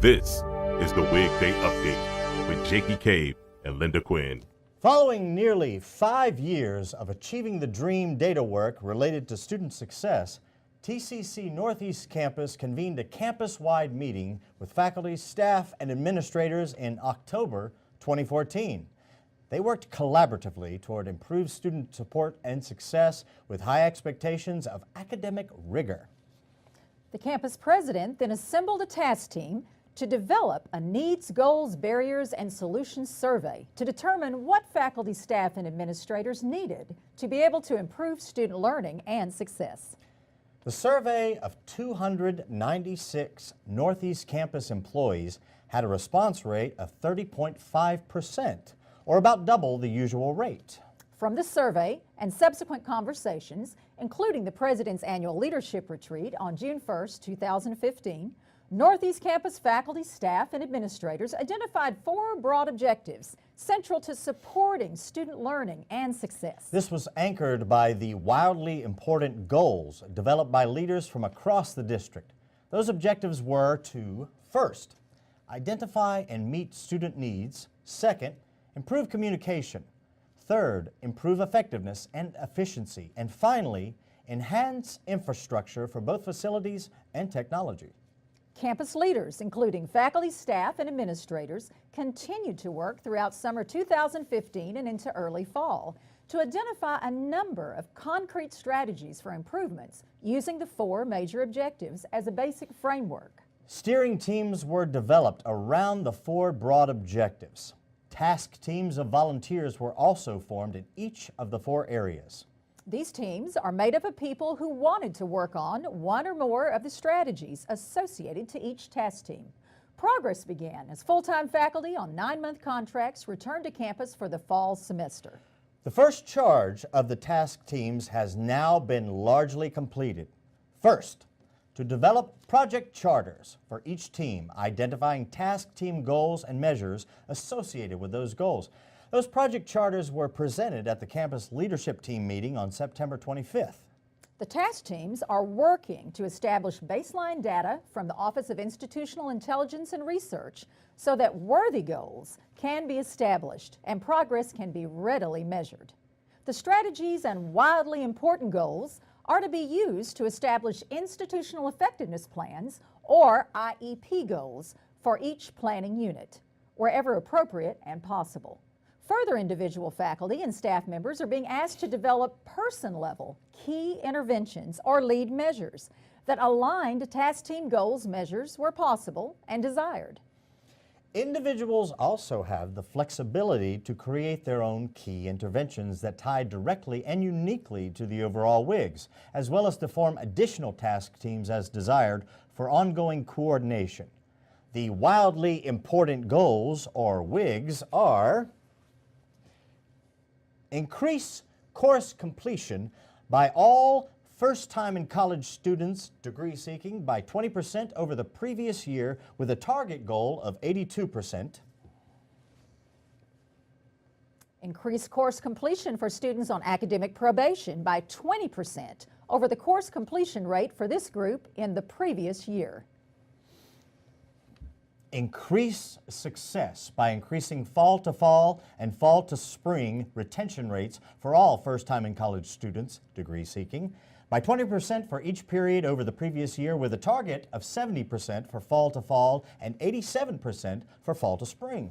This is the Wig Day Update with Jakey Cave and Linda Quinn. Following nearly 5 years of Achieving the Dream data work related to student success, TCC Northeast Campus convened a campus-wide meeting with faculty, staff, and administrators in October 2014. They worked collaboratively toward improved student support and success with high expectations of academic rigor. The campus president then assembled a task team to develop a needs, goals, barriers, and solutions survey to determine what faculty, staff, and administrators needed to be able to improve student learning and success. The survey of 296 Northeast Campus employees had a response rate of 30.5%, or about double the usual rate. From the survey and subsequent conversations, including the President's Annual Leadership Retreat on June 1st, 2015, Northeast Campus faculty, staff, and administrators identified 4 broad objectives central to supporting student learning and success. This was anchored by the wildly important goals developed by leaders from across the district. Those objectives were to, first, identify and meet student needs. Second, improve communication. Third, improve effectiveness and efficiency. And finally, enhance infrastructure for both facilities and technology. Campus leaders, including faculty, staff, and administrators, continued to work throughout summer 2015 and into early fall to identify a number of concrete strategies for improvements using the 4 major objectives as a basic framework. Steering teams were developed around the 4 broad objectives. Task teams of volunteers were also formed in each of the 4 areas. These teams are made up of people who wanted to work on one or more of the strategies associated to each task team. Progress began as full-time faculty on 9-month contracts returned to campus for the fall semester. The first charge of the task teams has now been largely completed. First, to develop project charters for each team, identifying task team goals and measures associated with those goals. Those project charters were presented at the campus leadership team meeting on September 25th. The task teams are working to establish baseline data from the Office of Institutional Intelligence and Research so that worthy goals can be established and progress can be readily measured. The strategies and wildly important goals are to be used to establish institutional effectiveness plans, or IEP goals, for each planning unit, wherever appropriate and possible. Further, individual faculty and staff members are being asked to develop person-level key interventions or lead measures that align to task team goals measures where possible and desired. Individuals also have the flexibility to create their own key interventions that tie directly and uniquely to the overall WIGs, as well as to form additional task teams as desired for ongoing coordination. The wildly important goals, or WIGs, are: increase course completion by all first-time in college students degree seeking by 20% over the previous year with a target goal of 82%. Increase course completion for students on academic probation by 20% over the course completion rate for this group in the previous year. Increase success by increasing fall-to-fall and fall-to-spring retention rates for all first-time in college students degree seeking by 20% for each period over the previous year with a target of 70% for fall-to-fall and 87% for fall-to-spring.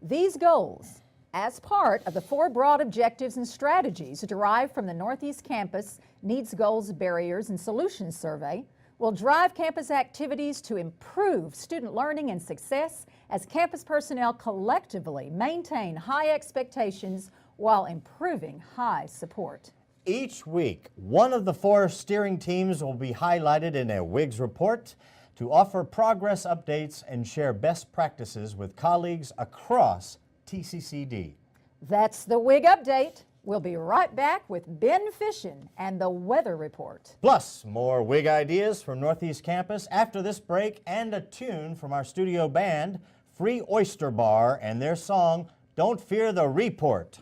These goals, as part of the 4 broad objectives and strategies derived from the Northeast Campus Needs, Goals, Barriers, and Solutions Survey, will drive campus activities to improve student learning and success as campus personnel collectively maintain high expectations while improving high support. Each week, one of the 4 steering teams will be highlighted in a WIGS report to offer progress updates and share best practices with colleagues across TCCD. That's the WIG Update. We'll be right back with Ben Fishin and the Weather Report. Plus, more WIG ideas from Northeast Campus after this break and a tune from our studio band, Free Oyster Bar, and their song, Don't Fear the Report.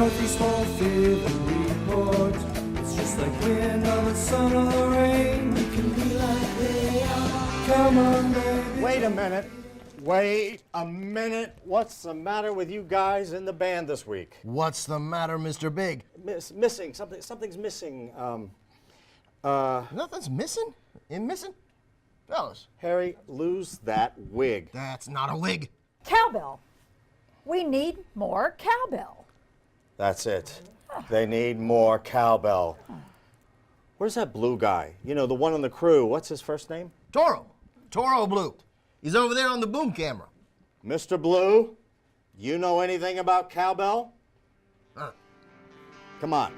Northeast won't feel the report. It's just like wind or the sun or the rain. We can be like they are. Come on, baby. Wait a minute. Wait a minute. What's the matter with you guys in the band this week? What's the matter, Mr. Big? Missing. Something's missing. Nothing's missing? Missing? Fellas, Harry, lose that wig. that's not a wig. Cowbell. We need more cowbell. That's it. They need more cowbell. Where's that blue guy? You know, the one on the crew. What's his first name? Toro Blue. He's over there on the boom camera. Mr. Blue, you know anything about cowbell? Come on.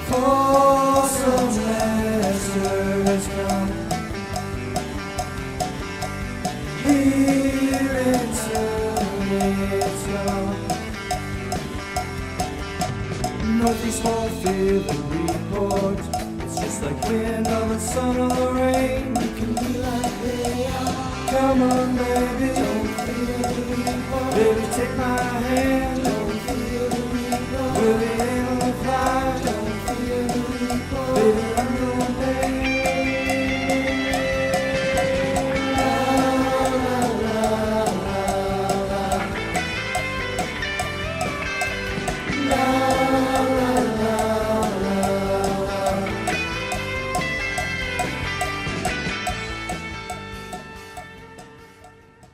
For some master has come here and soon it's gone. Northeast won't feel the report. It's just like wind or the sun or the rain. We can be like they are. Come on, baby, don't feel the report. Baby, take my hand, don't feel the report. We'll be able to fly, don't feel the report. Baby, I'm your baby.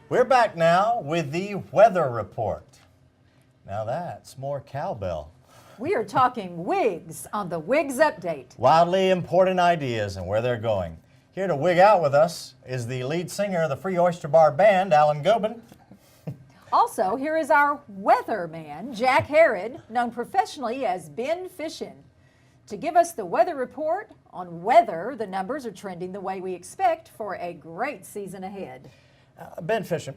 We're back now with the weather report. Now that's more cowbell. We are talking wigs on the Wigs Update. Wildly important ideas and where they're going. Here to wig out with us is the lead singer of the Free Oyster Bar Band, Alan Gobin. Also, here is our weatherman, Jack Herod, known professionally as Ben Fishin. To give us the weather report on whether the numbers are trending the way we expect for a great season ahead. Ben Fishin,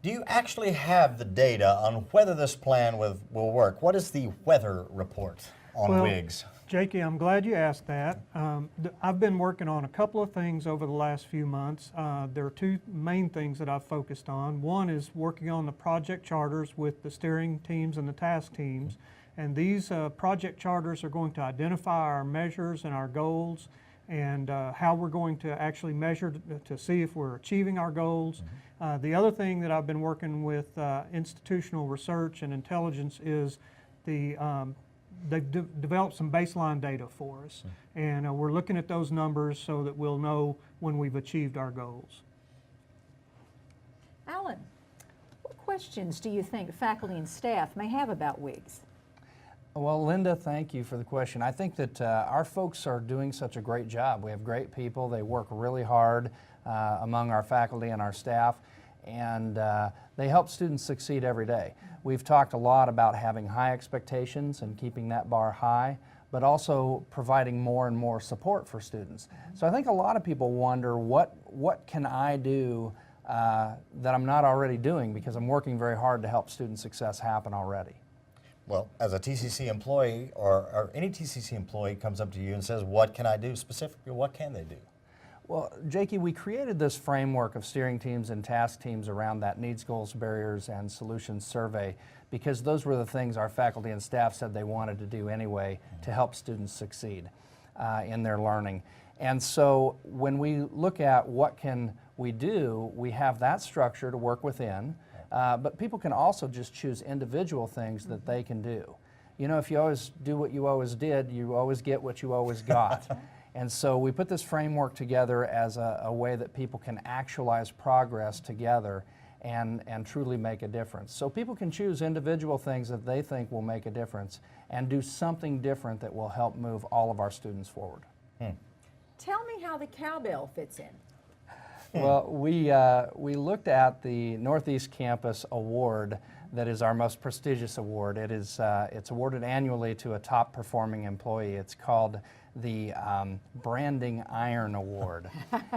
do you actually have the data on whether this plan will work? What is the weather report on wigs? Jakey, I'm glad you asked that. I've been working on a couple of things over the last few months. There are two main things that I've focused on. One is working on the project charters with the steering teams and the task teams. And these project charters are going to identify our measures and our goals and how we're going to actually measure to see if we're achieving our goals. The other thing that I've been working with institutional research and intelligence is they've developed some baseline data for us. And we're looking at those numbers so that we'll know when we've achieved our goals. Alan, what questions do you think faculty and staff may have about wigs? Well, Linda, thank you for the question. I think that our folks are doing such a great job. We have great people. They work really hard among our faculty and our staff, and they help students succeed every day. We've talked a lot about having high expectations and keeping that bar high, but also providing more and more support for students. So I think a lot of people wonder, what can I do that I'm not already doing, because I'm working very hard to help student success happen already. Well, as a TCC employee or any TCC employee comes up to you and says, what can I do specifically, what can they do? Well, Jakey, we created this framework of steering teams and task teams around that needs, goals, barriers, and solutions survey, because those were the things our faculty and staff said they wanted to do anyway to help students succeed in their learning. And so when we look at what can we do, we have that structure to work within. But people can also just choose individual things that they can do. You know, if you always do what you always did, you always get what you always got. And so we put this framework together as a way that people can actualize progress together and truly make a difference. So people can choose individual things that they think will make a difference and do something different that will help move all of our students forward. Tell me how the cowbell fits in. Well, we looked at the Northeast Campus Award that is our most prestigious award. It's awarded annually to a top performing employee. It's called the Branding Iron Award.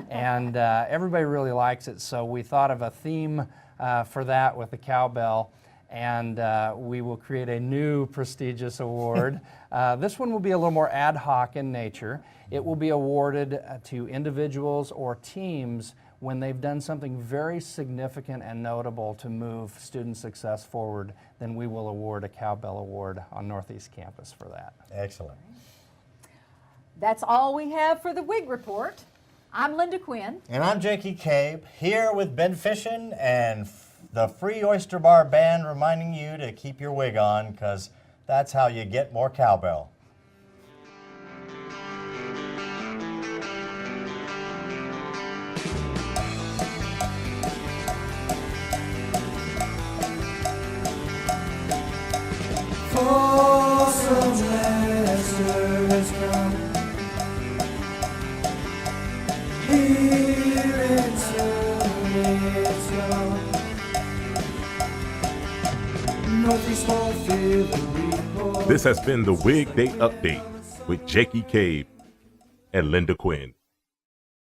And everybody really likes it, so we thought of a theme for that with the cowbell. and we will create a new prestigious award. This one will be a little more ad hoc in nature. It will be awarded to individuals or teams when they've done something very significant and notable to move student success forward. Then we will award a Cowbell Award on Northeast Campus for that. Excellent. That's all we have for the WIG report. I'm Linda Quinn. And I'm Jakey Cabe, here with Ben Fishin and the Free Oyster Bar Band, reminding you to keep your wig on, because that's how you get more cowbell. For some master has come here and soon it's gone. Northeast Smallfield, the report. This has been the Wig Day Update with Jakey Cabe and Linda Quinn.